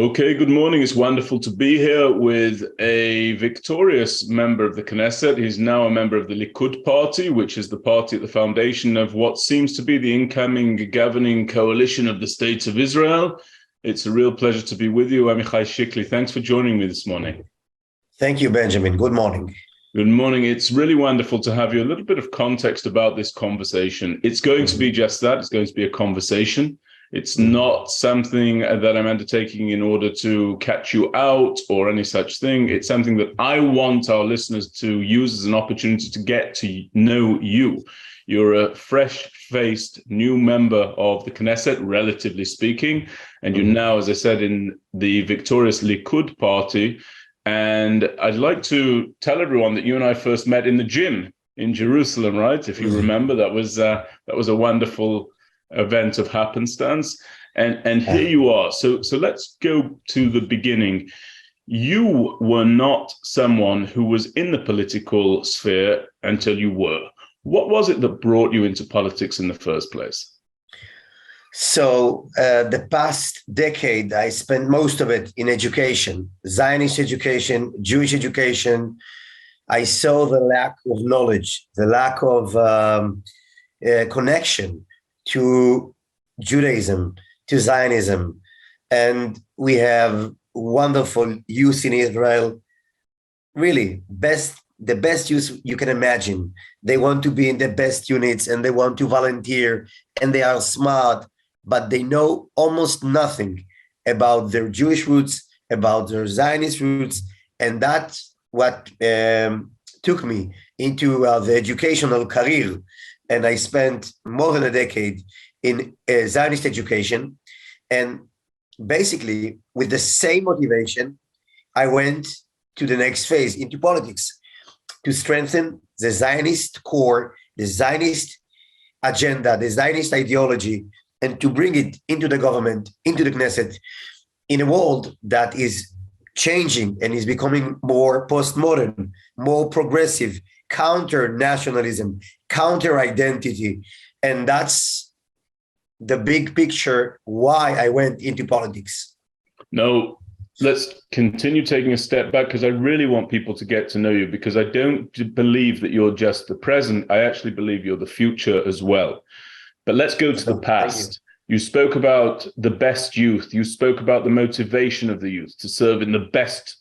Okay, good morning. It's wonderful to be here with a victorious member of the Knesset. He's now a member of the Likud party, which is the party at the foundation of what seems to be the incoming governing coalition of the States of Israel. It's a real pleasure to be with you, Amichai Shikli. Thanks for joining me this morning. Thank you, Benjamin. Good morning. Good morning. It's really wonderful to have you. A little bit of context about this conversation. It's going to be just that. It's going to be a conversation. It's not something that I'm undertaking in order to catch you out or any such thing. It's something that I want our listeners to use as an opportunity to get to know you. You're a fresh-faced new member of the Knesset, relatively speaking, and you're now, as I said, in the victorious Likud party. And I'd like to tell everyone that you and I first met in the gym in Jerusalem, right? If you remember, that was a wonderful event of happenstance, and here you are. So let's go to the beginning. You were not someone who was in the political sphere until you were. What was it that brought you into politics in the first place? So the past decade, I spent most of it in education, Zionist education, Jewish education. I saw the lack of knowledge, the lack of connection to Judaism, to Zionism. And we have wonderful youth in Israel, really the best youth you can imagine. They want to be in the best units and they want to volunteer and they are smart, but they know almost nothing about their Jewish roots, about their Zionist roots. And that's what took me into the educational career. And I spent more than a decade in Zionist education. And basically, with the same motivation, I went to the next phase, into politics, to strengthen the Zionist core, the Zionist agenda, the Zionist ideology, and to bring it into the government, into the Knesset, in a world that is changing and is becoming more postmodern, more progressive, counter-nationalism, counter-identity. And that's the big picture why I went into politics. Now, let's continue taking a step back, because I really want people to get to know you, because I don't believe that you're just the present. I actually believe you're the future as well. But let's go to the past. You spoke about the best youth. You spoke about the motivation of the youth to serve in the best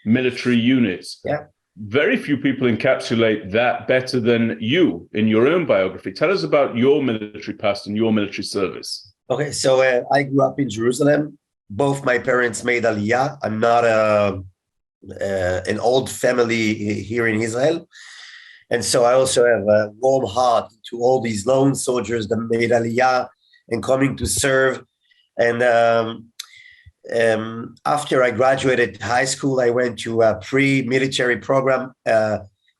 military units. Yeah. Very few people encapsulate that better than you in your own biography. Tell us about your military past and your military service. Okay, so I grew up in Jerusalem. Both my parents made Aliyah. I'm not an old family here in Israel. And so I also have a warm heart to all these lone soldiers that made Aliyah and coming to serve. And after I graduated high school, I went to a pre-military program,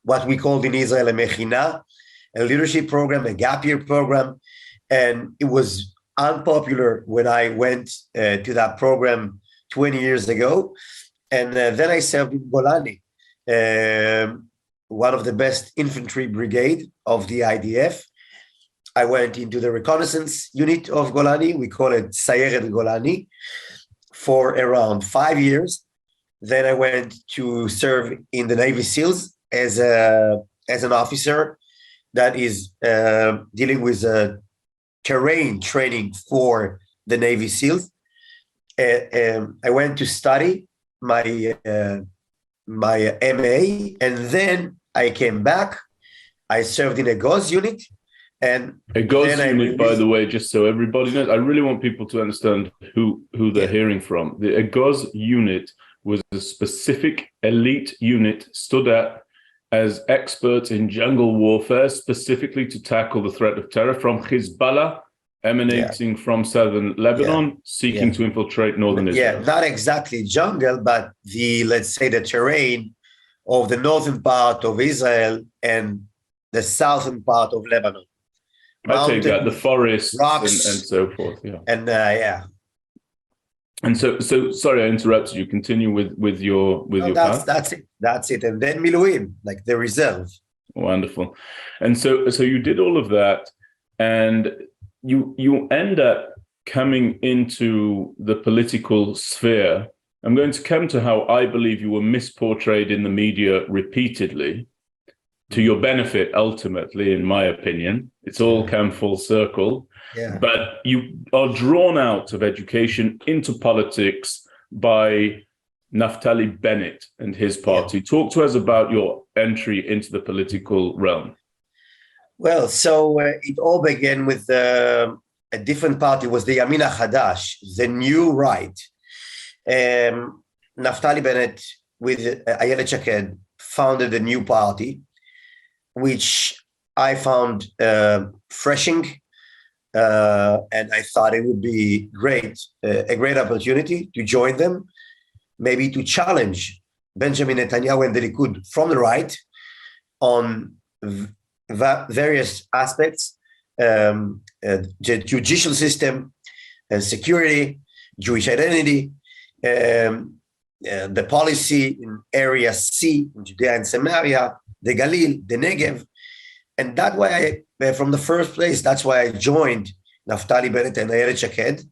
what we called in Israel a mechina, a leadership program, a gap year program. And it was unpopular when I went to that program 20 years ago. And then I served in Golani, one of the best infantry brigade of the IDF. I went into the reconnaissance unit of Golani. We call it Sayeret Golani, for around 5 years. Then I went to serve in the Navy SEALs as an officer that is dealing with terrain training for the Navy SEALs. I went to study my MA, and then I came back. I served in a GOZ unit. And a GOZ unit, by the way, just so everybody knows, I really want people to understand who they're hearing from. A GOZ unit was a specific elite unit stood up as experts in jungle warfare, specifically to tackle the threat of terror from Hezbollah, emanating from southern Lebanon, seeking to infiltrate northern Israel. Yeah, not exactly jungle, but let's say the terrain of the northern part of Israel and the southern part of Lebanon. I take that, the forests rocks, and so forth. Yeah. And And so sorry, I interrupted you. Continue with your path. That's it. And then Miluim, like the reserve. Wonderful. And so you did all of that, and you end up coming into the political sphere I'm going to come to how I believe you were misportrayed in the media repeatedly, to your benefit, ultimately, in my opinion. It's all come full circle. Yeah. But you are drawn out of education into politics by Naftali Bennett and his party. Yeah. Talk to us about your entry into the political realm. Well, so it all began with a different party. It was the Yamina Hadash, the new right. Naftali Bennett with Ayelet Shaked founded a new party, which I found refreshing, and I thought it would be a great opportunity to join them, maybe to challenge Benjamin Netanyahu and the Likud from the right on various aspects, the judicial system, security, Jewish identity, the policy in Area C, in Judea and Samaria, the Galil, the Negev. And that's why from the first place, that's why I joined Naftali Bennett and Ayelet Shaked.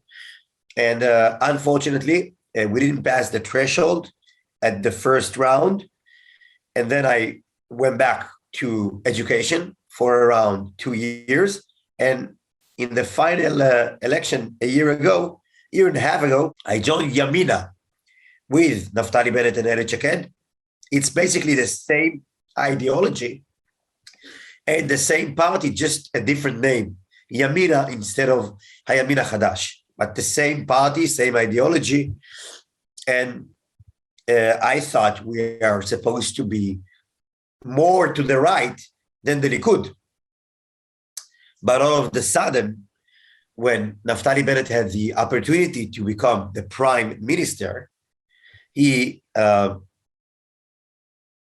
And unfortunately, we didn't pass the threshold at the first round. And then I went back to education for around 2 years. And in the final election a year and a half ago, I joined Yamina with Naftali Bennett and Ayelet Shaked. It's basically the same ideology and the same party, just a different name. Yamina instead of Hayamina Hadash, but the same party, same ideology. And I thought we are supposed to be more to the right than the Likud. But all of a sudden, when Naftali Bennett had the opportunity to become the prime minister, he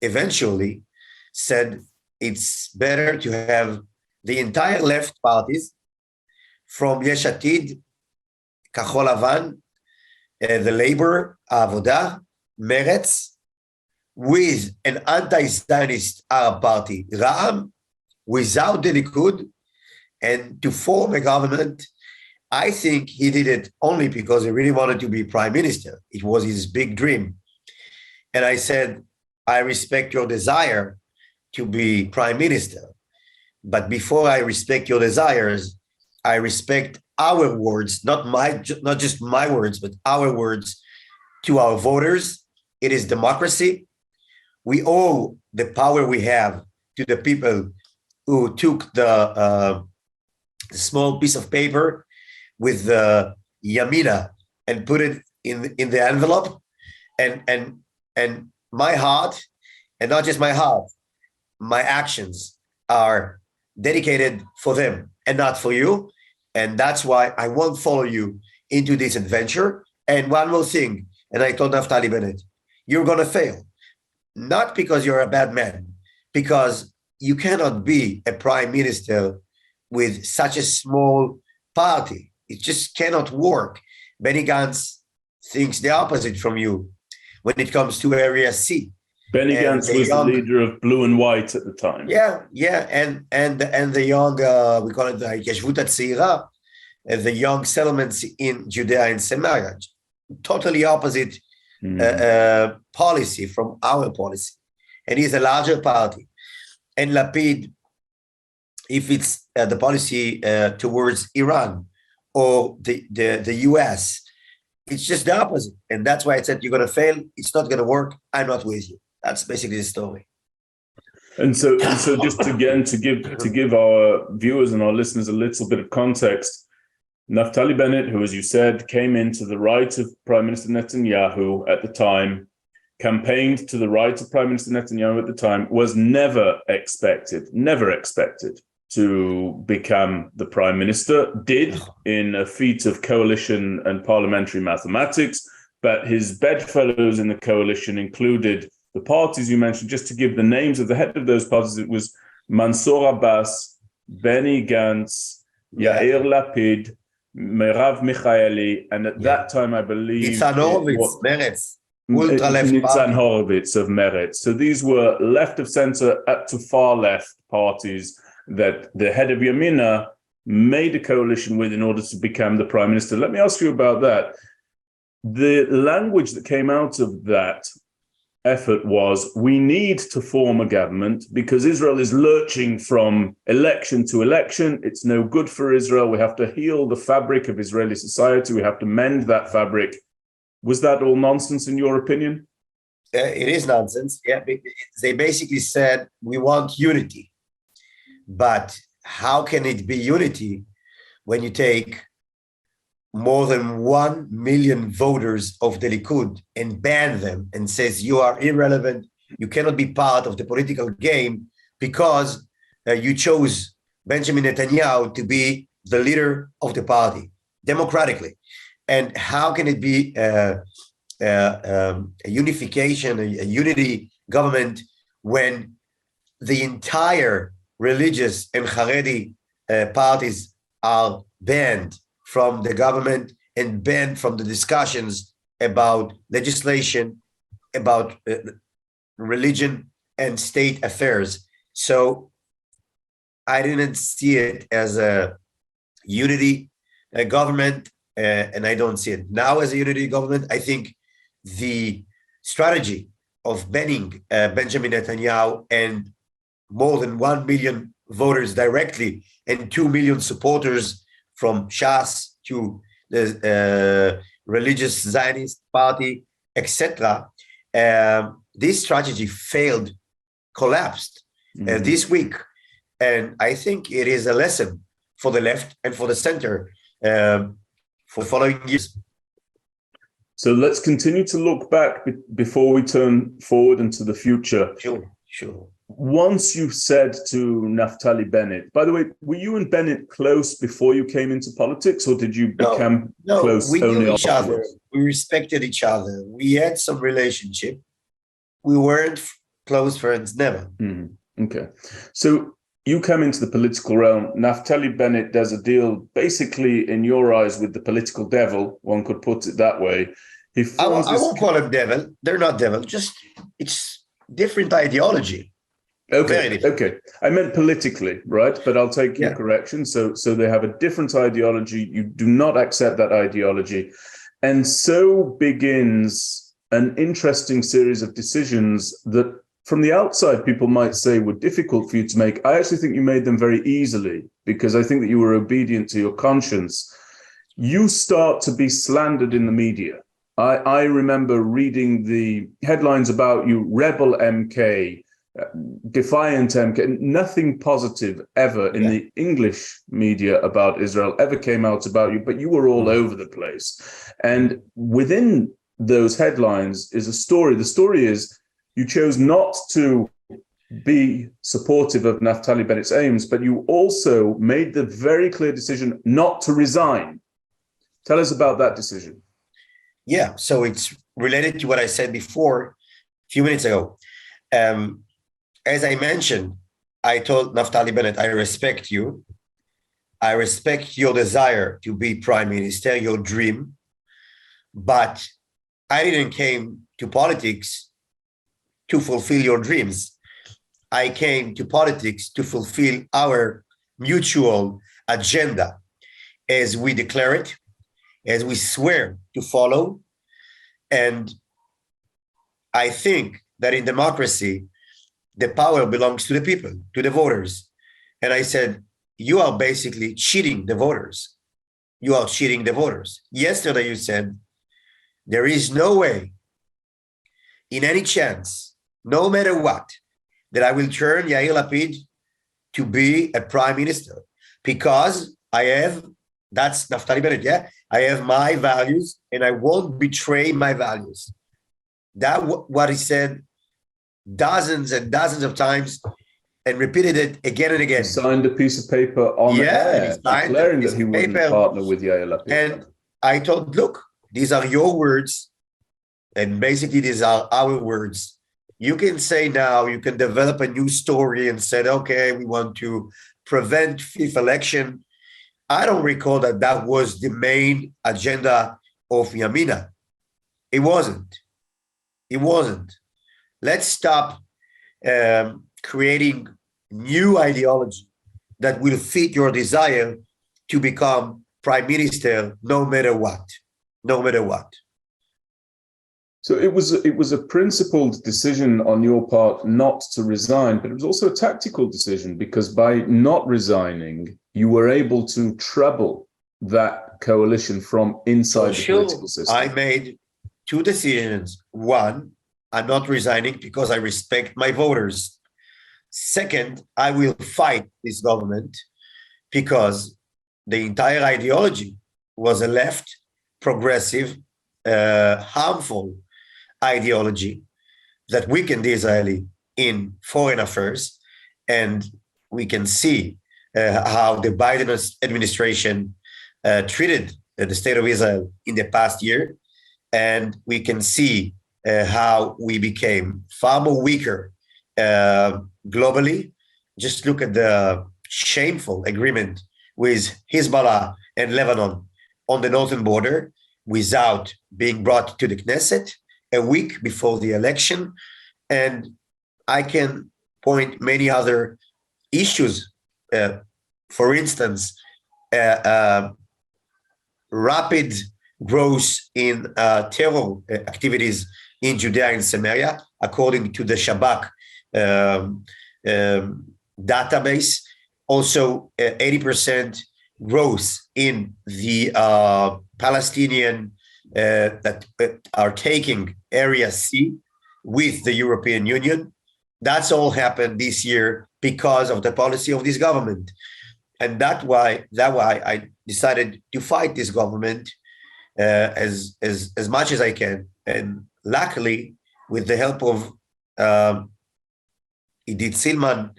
eventually said it's better to have the entire left parties from Yesh Atid, Kahol Lavan, the Labor, Avodah, Meretz, with an anti-Zionist Arab party, Ra'am, without the Likud, and to form a government. I think he did it only because he really wanted to be prime minister. It was his big dream. And I said, I respect your desire to be prime minister. But before I respect your desires, I respect our words, not just my words, but our words to our voters. It is democracy. We owe the power we have to the people who took the small piece of paper with the Yamina and put it in the envelope, and my heart, and not just my heart, my actions are dedicated for them and not for you. And that's why I won't follow you into this adventure. And one more thing, and I told Naftali Bennett, you're going to fail. Not because you're a bad man, because you cannot be a prime minister with such a small party. It just cannot work. Benny Gantz thinks the opposite from you when it comes to Area C. Benny Gantz was the leader of Blue and White at the time. Yeah, and the young, we call it the Yeshvut HaTzeira, the young settlements in Judea and Samaria. Totally opposite policy from our policy. And he's a larger party. And Lapid, if it's the policy towards Iran or the US, it's just the opposite. And that's why I said, you're going to fail. It's not going to work. I'm not with you. That's basically the story. And so just again, to give our viewers and our listeners a little bit of context, Naftali Bennett, who, as you said, came into the right of Prime Minister Netanyahu at the time, campaigned to the right of Prime Minister Netanyahu at the time, was never expected to become the prime minister, did in a feat of coalition and parliamentary mathematics, but his bedfellows in the coalition included the parties you mentioned. Just to give the names of the head of those parties, it was Mansour Abbas, Benny Gantz, Yair Lapid, Merav Michaeli, and at that time, I believe... Nitzan Horowitz, Meretz. Nitzan Horowitz of Meretz. So these were left of center up to far left parties that the head of Yamina made a coalition with in order to become the prime minister. Let me ask you about that. the language that came out of that effort was, we need to form a government because Israel is lurching from election to election. It's no good for Israel. We have to heal the fabric of Israeli society. We have to mend that fabric. Was that all nonsense in your opinion? It is nonsense. Yeah, they basically said we want unity, but how can it be unity when you take more than 1 million voters of the Likud and ban them and says you are irrelevant, you cannot be part of the political game because you chose Benjamin Netanyahu to be the leader of the party democratically? And how can it be a unification, a unity government when the entire religious and Haredi parties are banned from the government and banned from the discussions about legislation, about religion and state affairs? So I didn't see it as a unity government, and I don't see it now as a unity government. I think the strategy of banning Benjamin Netanyahu and more than 1 million voters directly and 2 million supporters from Shas to the religious Zionist party, etc. This strategy failed, collapsed this week. And I think it is a lesson for the left and for the center for following years. So let's continue to look back before we turn forward into the future. Sure. Once you said to Naftali Bennett, by the way, were you and Bennett close before you came into politics, or did you become close we only knew each afterwards? other. We respected each other. We had some relationship. We weren't close friends, never. Okay. So you come into the political realm. Naftali Bennett does a deal, basically, in your eyes, with the political devil. One could put it that way. I won't call him devil. They're not devil. Just it's different ideology. Okay. I meant politically, right? But I'll take your correction. So they have a different ideology. You do not accept that ideology. And so begins an interesting series of decisions that from the outside, people might say were difficult for you to make. I actually think you made them very easily because I think that you were obedient to your conscience. You start to be slandered in the media. I remember reading the headlines about you, rebel MK, defiant MK. Nothing positive ever in the English media about Israel ever came out about you, but you were all over the place. And within those headlines is a story. The story is you chose not to be supportive of Naftali Bennett's aims, but you also made the very clear decision not to resign. Tell us about that decision. Yeah, so it's related to what I said before a few minutes ago. As I mentioned, I told Naftali Bennett, I respect you. I respect your desire to be prime minister, your dream. But I didn't came to politics to fulfill your dreams. I came to politics to fulfill our mutual agenda as we declare it, as we swear to follow. And I think that in democracy, the power belongs to the people, to the voters. And I said, you are basically cheating the voters. You are cheating the voters. Yesterday, you said, there is no way, in any chance, no matter what, that I will turn Yair Lapid to be a prime minister because I have, that's Naftali Bennett, I have my values and I won't betray my values. That what he said dozens and dozens of times and repeated it again and again. He signed a piece of paper on air declaring that he wouldn't partner with Yair Lapid. And I told, look, these are your words and basically these are our words. You can say now, you can develop a new story and said, okay, we want to prevent fifth election. I don't recall that that was the main agenda of Yamina. It wasn't. It wasn't. Let's stop creating new ideology that will fit your desire to become prime minister no matter what. No matter what. So it was a principled decision on your part not to resign, but it was also a tactical decision because by not resigning, you were able to treble that coalition from inside the political system. I made two decisions. One, I'm not resigning because I respect my voters. Second, I will fight this government because the entire ideology was a left, progressive, harmful ideology that weakened Israeli in foreign affairs. And we can see how the Biden administration treated the state of Israel in the past year. And we can see how we became far more weaker globally. Just look at the shameful agreement with Hezbollah and Lebanon on the northern border without being brought to the Knesset a week before the election. And I can point many other issues. For instance, rapid growth in terror activities in Judea and Samaria, according to the Shabak database. Also, 80% growth in the Palestinian that are taking Area C with the European Union. That's all happened this year because of the policy of this government. And that's why I decided to fight this government as much as I can. And luckily, with the help of Idit Silman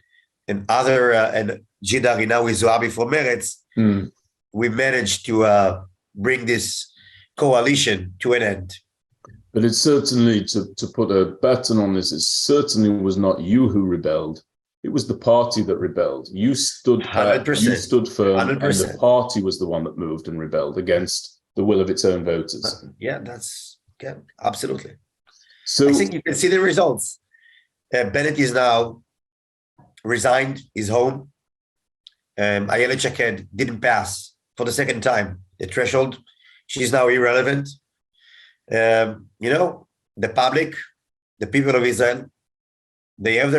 and other and Jida Rinawi Zoabi from Meretz, we managed to bring this coalition to an end. But it's certainly, to put a button on this, it certainly was not you who rebelled. It was the party that rebelled. You stood 100%. You stood firm, 100%. and the party was the one that moved and rebelled against the will of its own voters. Yeah, absolutely. So I think you can see the results. Bennett is now resigned, is home. Ayelet Shaked didn't pass for the second time the threshold. She's now irrelevant. The public, the people of Israel, they have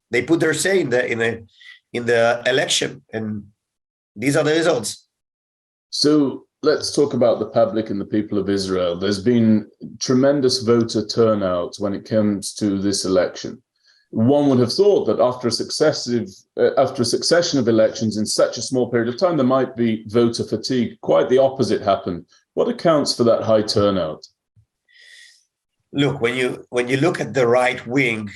they put their say in the election, and these are the results. So let's talk about the public and the people of Israel. There's been tremendous voter turnout when it comes to this election. One would have thought that after a succession of elections in such a small period of time, there might be voter fatigue. Quite the opposite happened. What accounts for that high turnout? Look, when you look at the right wing,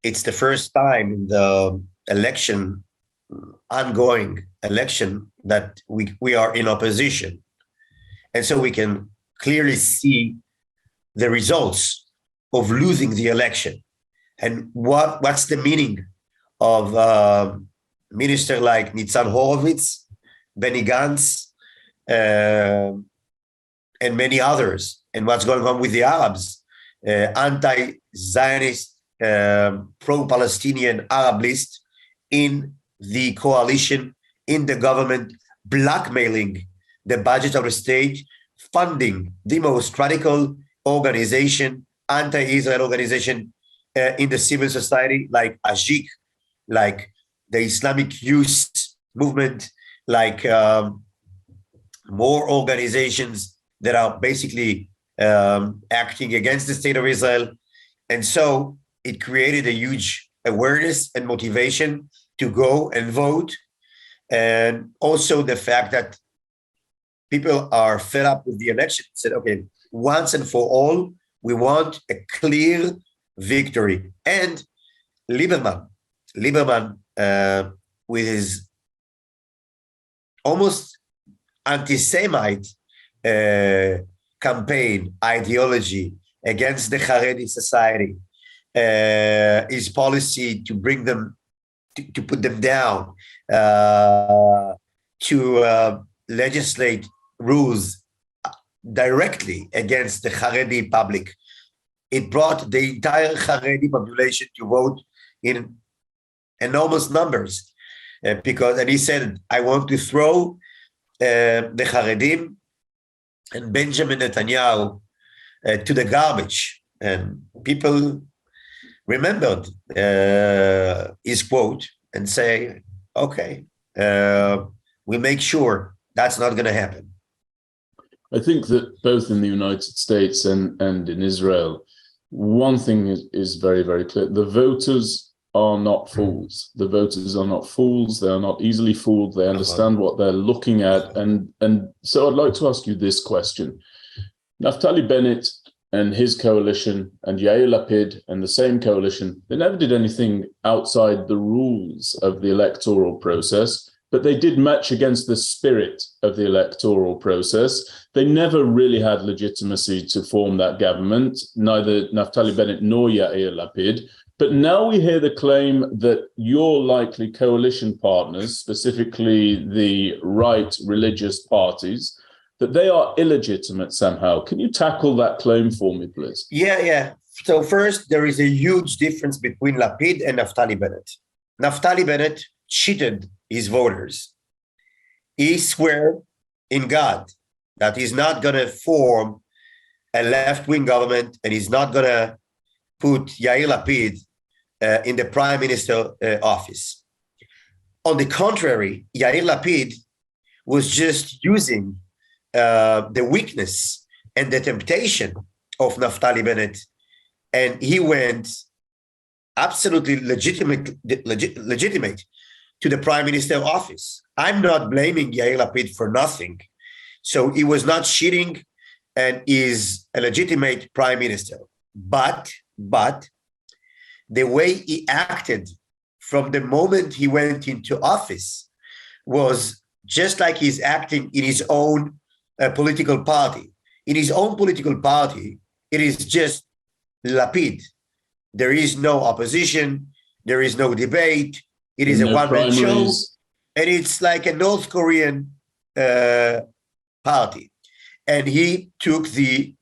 it's the first time in the ongoing election, that we are in opposition. And so we can clearly see the results of losing the election. And what's the meaning of minister like Nitzan Horowitz, Benny Gantz, and many others, and what's going on with the Arabs, anti-Zionist, pro-Palestinian Arab list in the coalition, in the government, blackmailing the budget of the state, funding the most radical organization, anti-Israel organization in the civil society, like Ajik, like the Islamic Youth Movement, like more organizations that are basically acting against the state of Israel. And so it created a huge awareness and motivation to go and vote. And also the fact that people are fed up with the election, said, okay, once and for all, we want a clear victory. And Lieberman, with his almost anti-Semite campaign ideology against the Haredi society, his policy to bring them, to put them down, to legislate rules directly against the Haredi public. It brought the entire Haredi population to vote in enormous numbers, and he said, I want to throw the Haredim and Benjamin Netanyahu to the garbage. And people remembered his quote and say, okay, we make sure that's not going to happen. I think that both in the United States and in Israel, one thing is very, very clear. The voters are not fools. The voters are not fools. They are not easily fooled. They understand what they're looking at. And so I'd like to ask you this question. Naftali Bennett and his coalition and Yair Lapid and the same coalition, they never did anything outside the rules of the electoral process, but they did much against the spirit of the electoral process. They never really had legitimacy to form that government, neither Naftali Bennett nor Yair Lapid. But now we hear the claim that your likely coalition partners, specifically the right religious parties, that they are illegitimate somehow. Can you tackle that claim for me, please? Yeah. So first, there is a huge difference between Lapid and Naftali Bennett. Naftali Bennett cheated his voters. He swore in God that he's not going to form a left-wing government and he's not going to put Yair Lapid in the prime minister office. On the contrary, Yair Lapid was just using the weakness and the temptation of Naftali Bennett, and he went absolutely legitimate to the prime minister office. I'm not blaming Yair Lapid for nothing. So he was not cheating and is a legitimate prime minister. But the way he acted from the moment he went into office was just like he's acting in his own political party. In his own political party, it is just Lapid. There is no opposition. There is no debate. It is a one-man show. And it's like a North Korean party. And he took the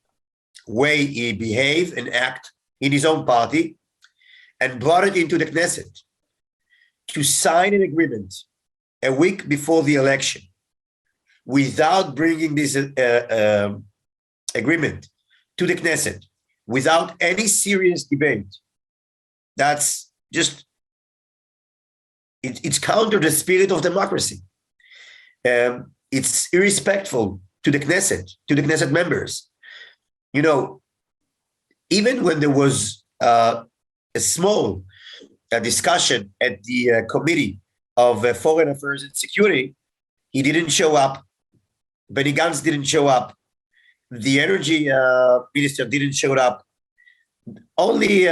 way he behaved and act in his own party and brought it into the Knesset to sign an agreement a week before the election without bringing this agreement to the Knesset, without any serious debate. That's just, it's counter the spirit of democracy. It's irrespectful to the Knesset members. You know, even when there was a small discussion at the Committee of Foreign Affairs and Security, he didn't show up. Benny Gantz didn't show up. The energy minister didn't show up. Only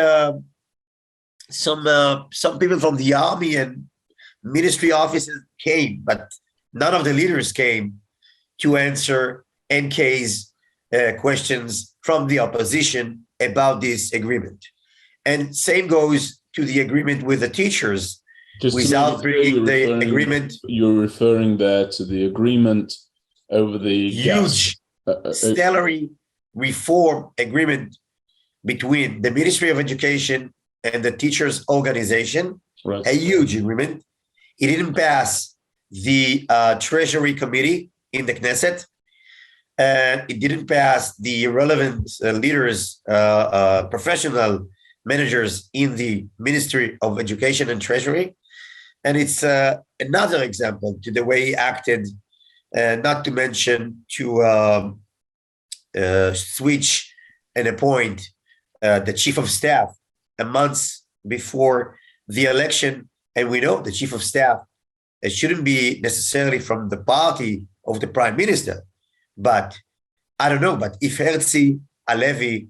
some people from the army and ministry offices came, but none of the leaders came to answer NK's questions from the opposition about this agreement. And same goes to the agreement with the teachers. Just without bringing the agreement. You're referring there to the agreement over the huge salary reform agreement between the Ministry of Education and the teachers' organization, right. A huge agreement. It didn't pass the Treasury Committee in the Knesset, and it didn't pass the relevant leaders, professional managers in the Ministry of Education and Treasury. And it's another example to the way he acted, not to mention to switch and appoint the chief of staff a month before the election. And we know the chief of staff shouldn't be necessarily from the party of the prime minister. But I don't know, but if Herzi Halevi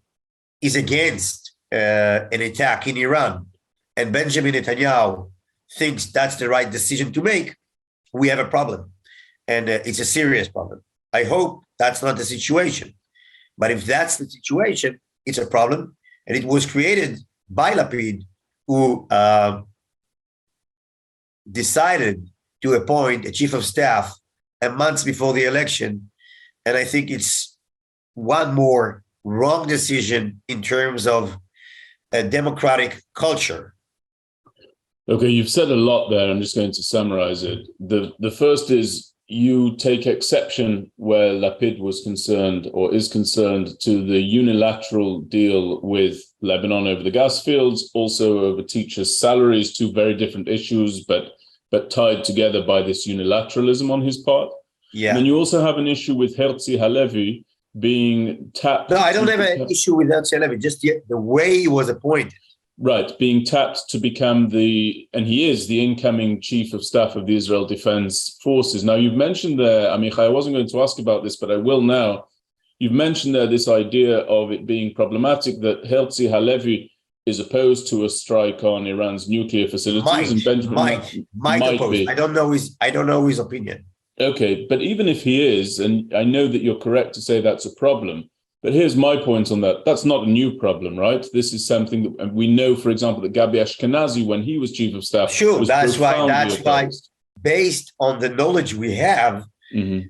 is against an attack in Iran and Benjamin Netanyahu thinks that's the right decision to make, we have a problem. And it's a serious problem. I hope that's not the situation. But if that's the situation, it's a problem. And it was created by Lapid, who decided to appoint a chief of staff a month before the election. And I think it's one more wrong decision in terms of a democratic culture. Okay, you've said a lot there. I'm just going to summarize it. The first is you take exception where Lapid was concerned or is concerned to the unilateral deal with Lebanon over the gas fields, also over teachers' salaries, two very different issues, but tied together by this unilateralism on his part. Yeah. And then you also have an issue with Herzi Halevi being tapped. No, I don't have an issue with Herzi Halevi, just the way he was appointed. Right, being tapped to become and he is the incoming chief of staff of the Israel Defense Forces. Now, you've mentioned there, Amichai, I wasn't going to ask about this, but I will now. You've mentioned there this idea of it being problematic that Herzi Halevi is opposed to a strike on Iran's nuclear facilities. And Benjamin might oppose. be. I don't know his opinion. Okay, but even if he is, and I know that you're correct to say that's a problem, but here's my point on that. That's not a new problem, right? This is something that we know, for example, that Gabi Ashkenazi, when he was chief of staff, sure, was that's why, opposed. Based on the knowledge we have, you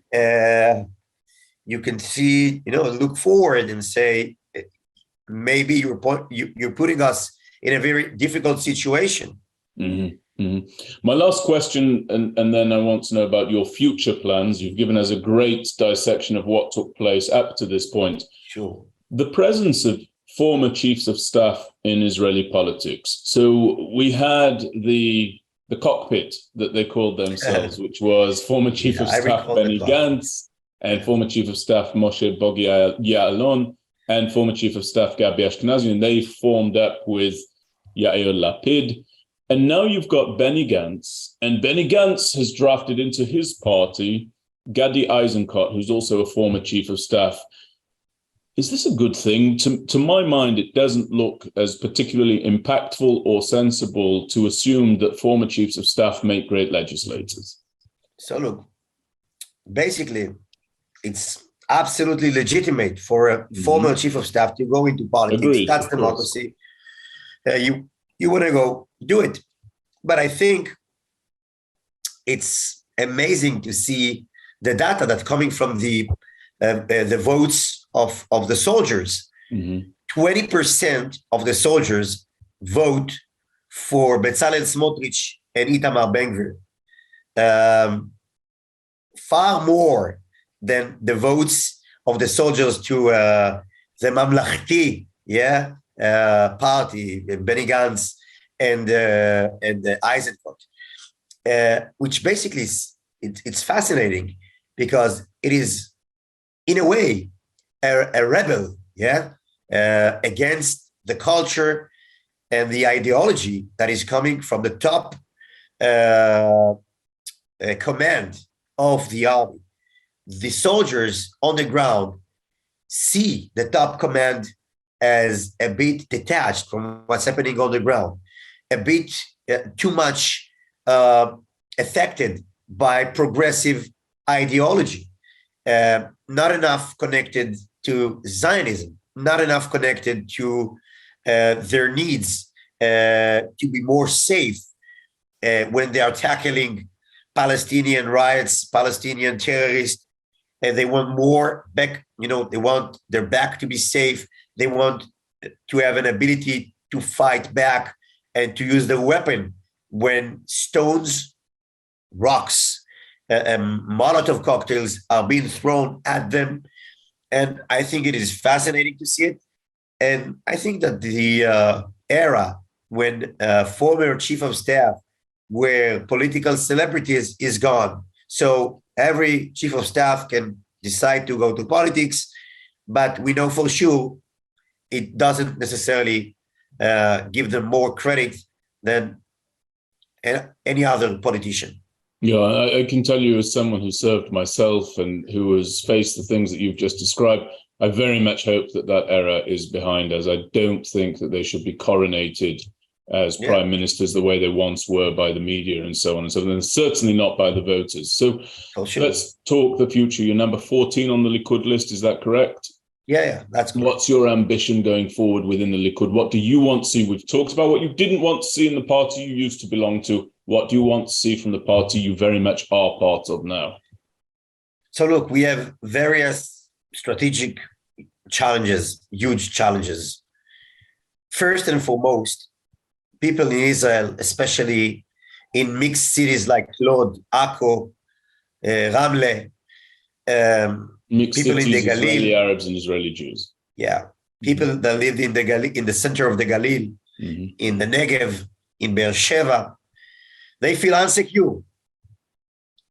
can see, look forward and say, maybe you're putting us in a very difficult situation. My last question, and then I want to know about your future plans. You've given us a great dissection of what took place up to this point. Sure. The presence of former chiefs of staff in Israeli politics. So we had the cockpit that they called themselves, which was former chief of staff Benny Gantz and former chief of staff Moshe Bogi Ya'alon and former chief of staff Gabi Ashkenazi, and they formed up with Yair Lapid. And now you've got Benny Gantz, and Benny Gantz has drafted into his party Gadi Eisenkot, who's also a former chief of staff. Is this a good thing? To my mind, it doesn't look as particularly impactful or sensible to assume that former chiefs of staff make great legislators. So look, basically, it's absolutely legitimate for a former chief of staff to go into politics. Agreed, that's democracy. You want to go do it. But I think it's amazing to see the data that's coming from the votes of the soldiers. 20% of the soldiers vote for Bezalel Smotrich and Itamar Ben-Gvir. Far more than the votes of the soldiers to the Mamlachti, party, Benny Gantz and Eisenkot, which basically it's fascinating because it is, in a way, a rebel, against the culture and the ideology that is coming from the top command of the army. The soldiers on the ground see the top command as a bit detached from what's happening on the ground, a bit too much affected by progressive ideology, not enough connected to Zionism, not enough connected to their needs to be more safe when they are tackling Palestinian riots, Palestinian terrorists, and they want more back, they want their back to be safe. They want to have an ability to fight back and to use the weapon when stones, rocks, Molotov cocktails are being thrown at them. And I think it is fascinating to see it. And I think that the era when former chief of staff were political celebrities is gone. So every chief of staff can decide to go to politics, but we know for sure it doesn't necessarily give them more credit than any other politician. Yeah, I can tell you as someone who served myself and who has faced the things that you've just described, I very much hope that that era is behind us. I don't think that they should be coronated as prime ministers the way they once were by the media and so on and so on, and certainly not by the voters. So let's talk the future. You're number 14 on the Likud list, is that correct? Yeah, that's correct. What's your ambition going forward within the Likud? What do you want to see? We've talked about what you didn't want to see in the party you used to belong to. What do you want to see from the party you very much are part of now? So look, we have various strategic challenges, huge challenges. First and foremost, people in Israel, especially in mixed cities like Lod, Akko, Ramle, Mixed people in the cities, Israeli Galil. Arabs and Israeli Jews. Yeah, people that lived in the Galil, in the center of the Galil, in the Negev, in Beersheba, they feel insecure.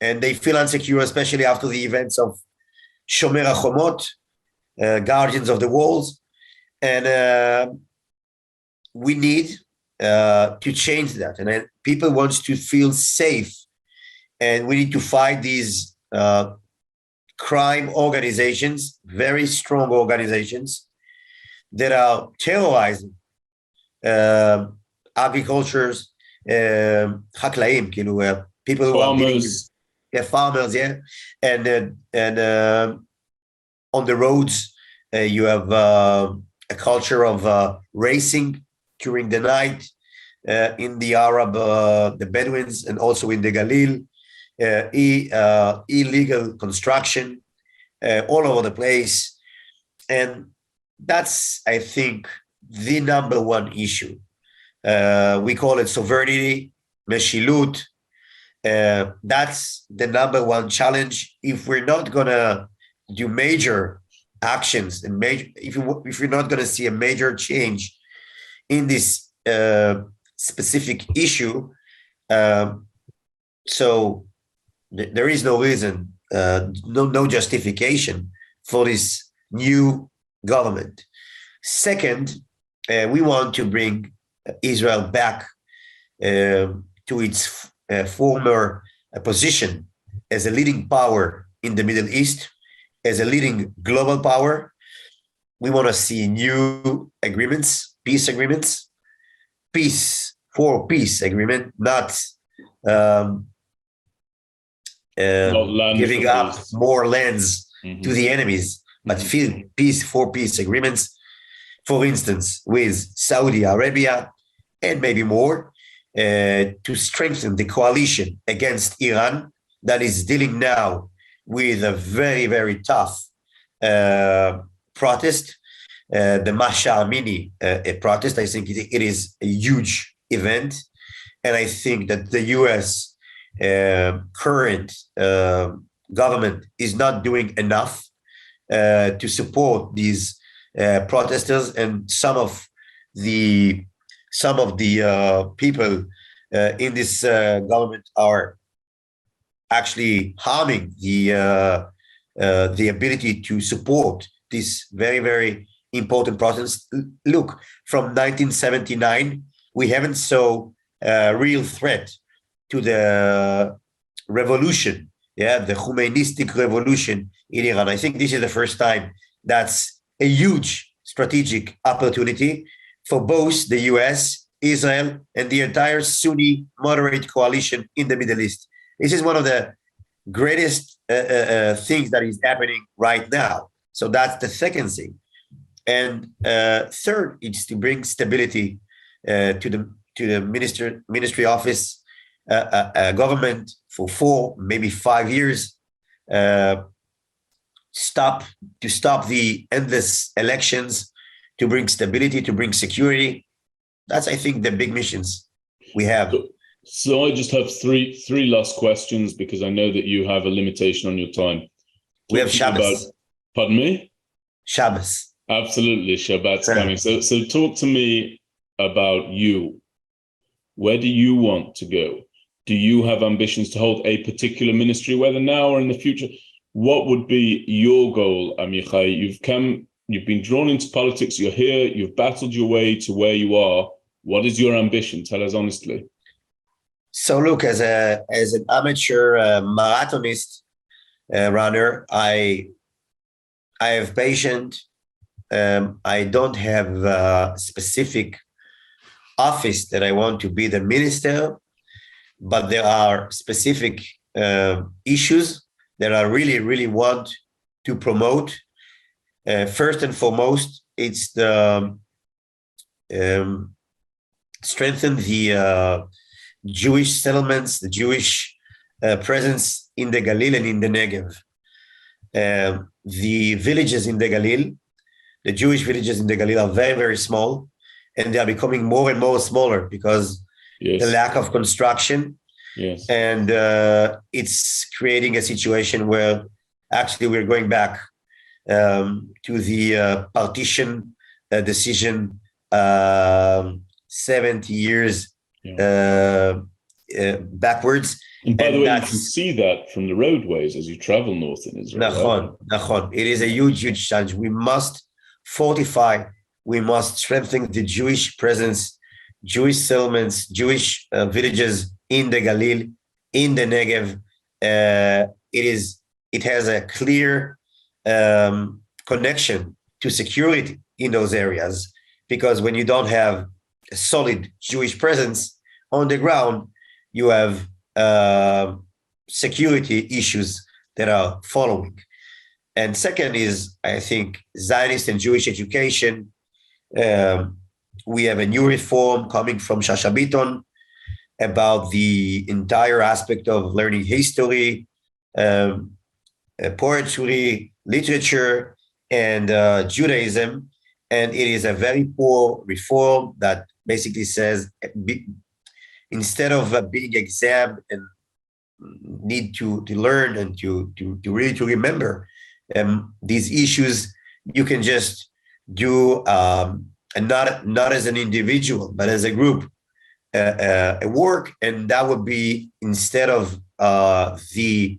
And they feel insecure, especially after the events of Shomer HaChomot, Guardians of the Walls. And we need to change that. And people want to feel safe. And we need to fight these crime organizations, very strong organizations, that are terrorizing agricultures, חקלאים, people who are dealing with farmers, yeah, and on the roads you have a culture of racing during the night in the Arab, the Bedouins, and also in the Galil, illegal construction all over the place, and that's, I think, the number one issue. We call it sovereignty, meshilut. That's the number one challenge. If we're not gonna do major actions and if you're not gonna see a major change in this specific issue, so there is no reason, no justification for this new government. Second, we want to bring Israel back to its former position as a leading power in the Middle East, as a leading global power. We want to see new agreements, peace agreements, peace agreement, not giving up more lands to the enemies, but peace agreements, for instance, with Saudi Arabia and maybe more, to strengthen the coalition against Iran that is dealing now with a very, very tough protest, the Masha Amini protest. I think it is a huge event. And I think that the US current government is not doing enough to support these protesters, and some of the people in this government are actually harming the ability to support this very, very important process. Look, from 1979, we haven't saw a real threat to the revolution, the Khomeinistic revolution in Iran. I think this is the first time. That's a huge strategic opportunity for both the US, Israel, and the entire Sunni moderate coalition in the Middle East. This is one of the greatest things that is happening right now. So that's the second thing. And third, it's to bring stability to the ministry office, government for 4, maybe 5 years, stop the endless elections, to bring stability, to bring security. That's, I think, the big missions we have. So I just have three last questions, because I know that you have a limitation on your time. We have Shabbos. Pardon me? Shabbos. Absolutely, Shabbat's coming. So talk to me about you. Where do you want to go? Do you have ambitions to hold a particular ministry, whether now or in the future? What would be your goal, Amichai? You've been drawn into politics, you're here, you've battled your way to where you are. What is your ambition? Tell us honestly. So look, as an amateur marathonist runner, I have patience. I don't have a specific office that I want to be the minister, but there are specific issues that I really, really want to promote. First and foremost, it's the strengthen the Jewish settlements, the Jewish presence in the Galil and in the Negev. The villages in the Galil, the Jewish villages in the Galil, are very, very small, and they are becoming more and more smaller because the lack of construction. Yes. And it's creating a situation where actually we're going back to the partition decision 70 years backwards. And by the way, you can that's see that from the roadways as you travel north in Israel. Nachon, Right? Nachon. It is a huge, huge challenge. We must fortify, we must strengthen the Jewish presence, Jewish settlements, Jewish villages in the Galil, in the Negev. It has a clear connection to security in those areas, because when you don't have a solid Jewish presence on the ground, you have security issues that are following. And second is, I think, Zionist and Jewish education. We have a new reform coming from Shasha Bitton about the entire aspect of learning history, poetry, literature, and Judaism. And it is a very poor reform that basically says, instead of being examined and need to learn and to really to remember these issues, you can just do and not as an individual but as a group a work, and that would be instead of the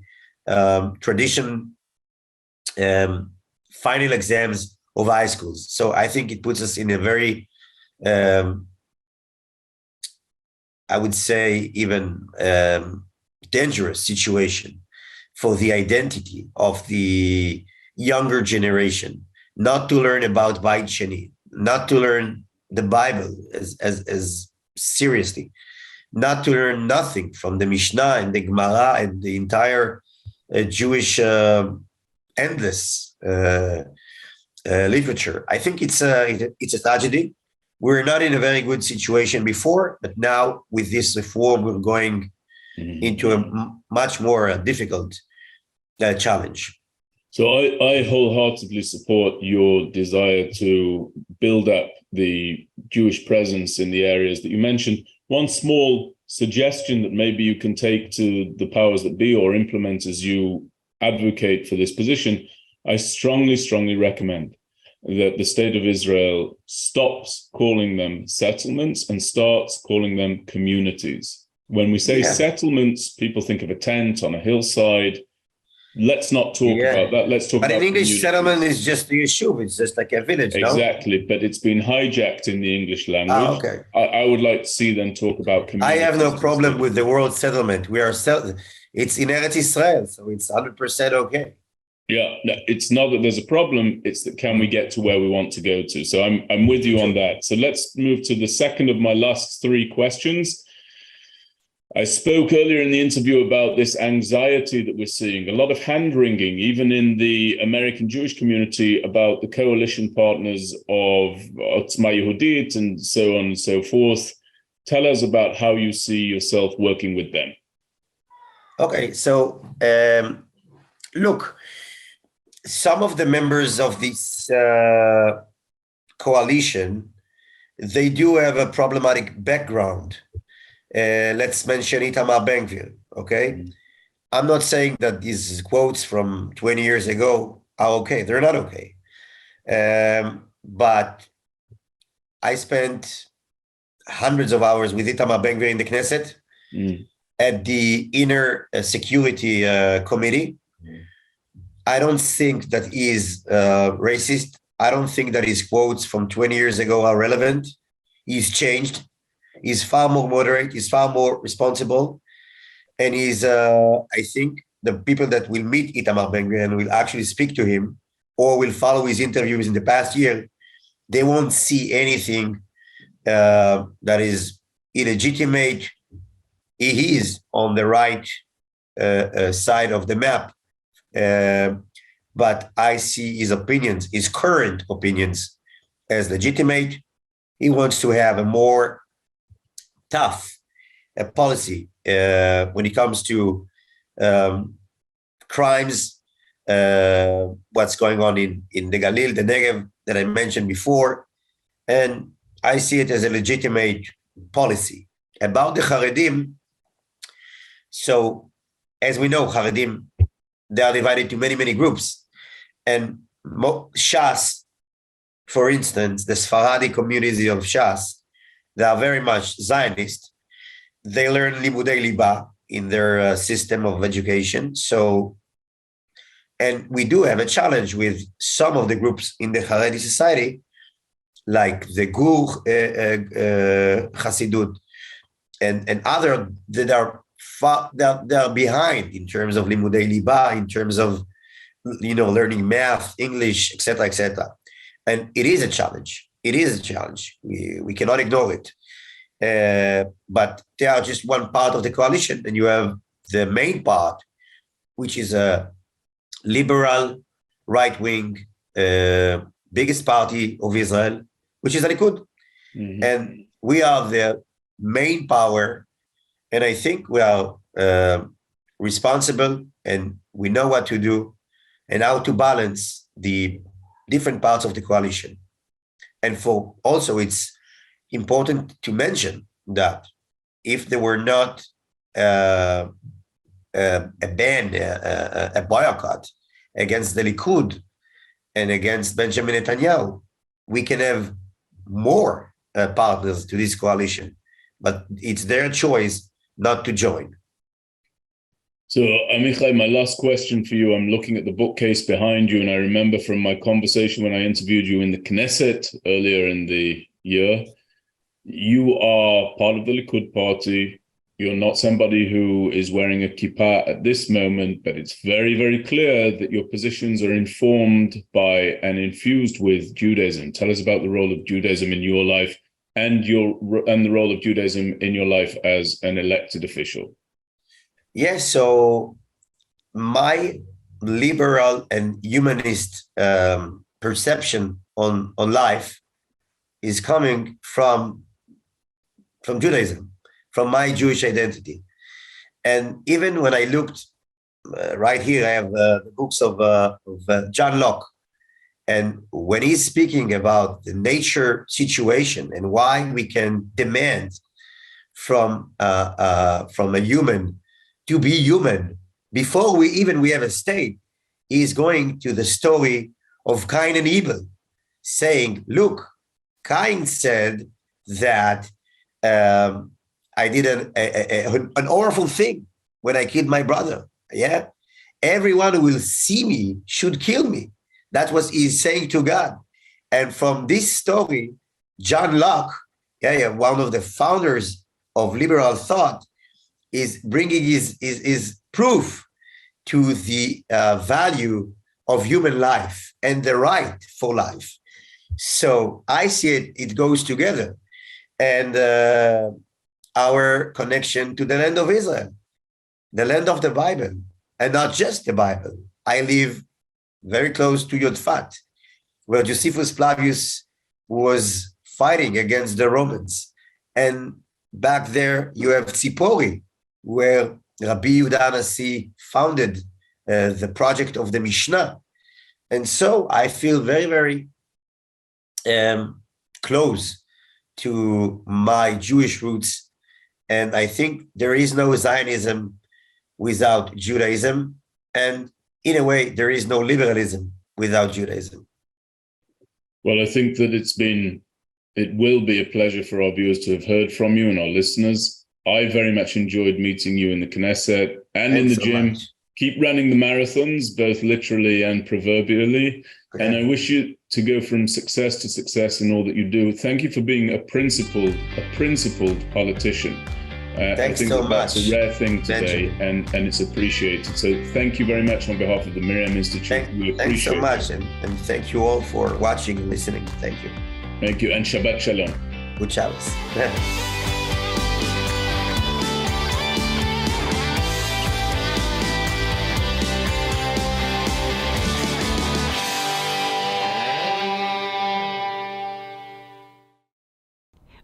tradition final exams of high schools. So I think it puts us in a very I would say even dangerous situation for the identity of the younger generation, not to learn about Beit Sheni, not to learn the Bible as seriously, not to learn nothing from the Mishnah and the Gemara and the entire Jewish endless literature. I think it's a tragedy. We're not in a very good situation before, but now with this reform, we're going into a much more difficult challenge. So I wholeheartedly support your desire to build up the Jewish presence in the areas that you mentioned. One small suggestion that maybe you can take to the powers that be or implement as you advocate for this position, I strongly, strongly recommend that the state of Israel stops calling them settlements and starts calling them communities. When we say settlements, people think of a tent on a hillside. Let's not talk about that. Let's talk about in English, communities. settlement is just the yeshuv. It's just like a village, exactly, no? But it's been hijacked in the English language. Okay. I would like to see them talk about communities. I have no problem with the word settlement. It's in Eretz Israel, so it's 100% okay. Yeah, no, it's not that there's a problem. It's that can we get to where we want to go to? So I'm with you on that. So let's move to the second of my last three questions. I spoke earlier in the interview about this anxiety that we're seeing, a lot of hand-wringing, even in the American Jewish community, about the coalition partners of Otzma Yehudit and so on and so forth. Tell us about how you see yourself working with them. Okay, so look, some of the members of this coalition, they do have a problematic background. Let's mention Itamar Ben-Gvir, okay? Mm-hmm. I'm not saying that these quotes from 20 years ago are okay. They're not okay. But I spent hundreds of hours with Itamar Ben-Gvir in the Knesset at the Inner Security Committee. I don't think that he is racist. I don't think that his quotes from 20 years ago are relevant. He's changed. He's far more moderate. He's far more responsible. And he's, I think, the people that will meet Itamar Ben-Gvir and will actually speak to him or will follow his interviews in the past year, they won't see anything that is illegitimate. He is on the right side of the map. But I see his opinions, his current opinions, as legitimate. He wants to have a more tough policy when it comes to crimes, what's going on in the Galil, the Negev that I mentioned before. And I see it as a legitimate policy. About the Haredim, So, as we know, Haredim, they are divided to many, many groups. And Shas, for instance, the Sephardi community of Shas, they are very much Zionist. They learn Limudei Liba in their system of education. So, and we do have a challenge with some of the groups in the Haredi society, like the Gur Hasidut and other that are they are behind in terms of Limudei Liba, in terms of learning math, English, etc., etc. And it is a challenge. It is a challenge. We cannot ignore it. But they are just one part of the coalition, and you have the main part, which is a liberal, right-wing, biggest party of Israel, which is the Likud. Mm-hmm. And we are the main power, and I think we are responsible, and we know what to do and how to balance the different parts of the coalition. And for also, it's important to mention that if there were not a ban, a boycott against the Likud and against Benjamin Netanyahu, we can have more partners to this coalition. But it's their choice not to join. So, Amichai, my last question for you, I'm looking at the bookcase behind you, and I remember from my conversation when I interviewed you in the Knesset earlier in the year, you are part of the Likud party. You're not somebody who is wearing a kippah at this moment, but it's very, very clear that your positions are informed by and infused with Judaism. Tell us about the role of Judaism in your life and the role of Judaism in your life as an elected official. Yes, so my liberal and humanist perception on life is coming from Judaism, from my Jewish identity. And even when I looked right here, I have the books of John Locke. And when he's speaking about the nature situation and why we can demand from a human to be human before we have a state, he's going to the story of Cain and Abel, saying, look, Cain said that I did an awful thing when I killed my brother. Yeah, everyone who will see me should kill me. That's what he's saying to God. And from this story, John Locke, one of the founders of liberal thought, is bringing his proof to the value of human life and the right for life. So I see it goes together. And our connection to the land of Israel, the land of the Bible, and not just the Bible. I live very close to Yodfat, where Josephus Flavius was fighting against the Romans. And back there, you have Tzipori, where Rabbi Yehuda Hanassi founded the project of the Mishnah. And so I feel very, very close to my Jewish roots. And I think there is no Zionism without Judaism. And in a way, there is no liberalism without Judaism. Well, I think that it will be a pleasure for our viewers to have heard from you and our listeners. I very much enjoyed meeting you in the Knesset and Thanks in the gym. Much. Keep running the marathons, both literally and proverbially. Okay. And I wish you to go from success to success in all that you do. Thank you for being a principled politician. Thanks I think so much. That's a rare thing today, and it's appreciated. So thank you very much on behalf of the Miriam Institute. Thanks so much, and thank you all for watching and listening. Thank you. Thank you, and Shabbat Shalom. Good Shabbos.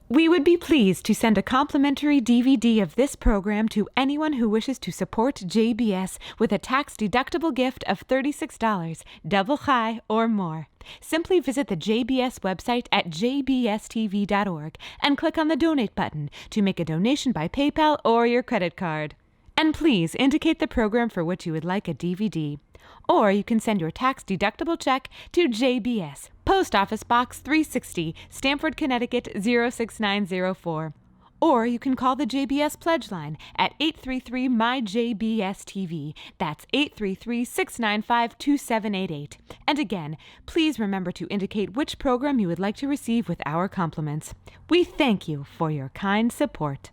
We would be pleased to send a complimentary DVD of this program to anyone who wishes to support JBS with a tax-deductible gift of $36, double chai or more. Simply visit the JBS website at jbstv.org and click on the Donate button to make a donation by PayPal or your credit card. And please indicate the program for which you would like a DVD. Or you can send your tax-deductible check to JBS, Post Office Box 360, Stamford, Connecticut 06904. Or you can call the JBS Pledge Line at 833-MY-JBS-TV. That's 833-695-2788. And again, please remember to indicate which program you would like to receive with our compliments. We thank you for your kind support.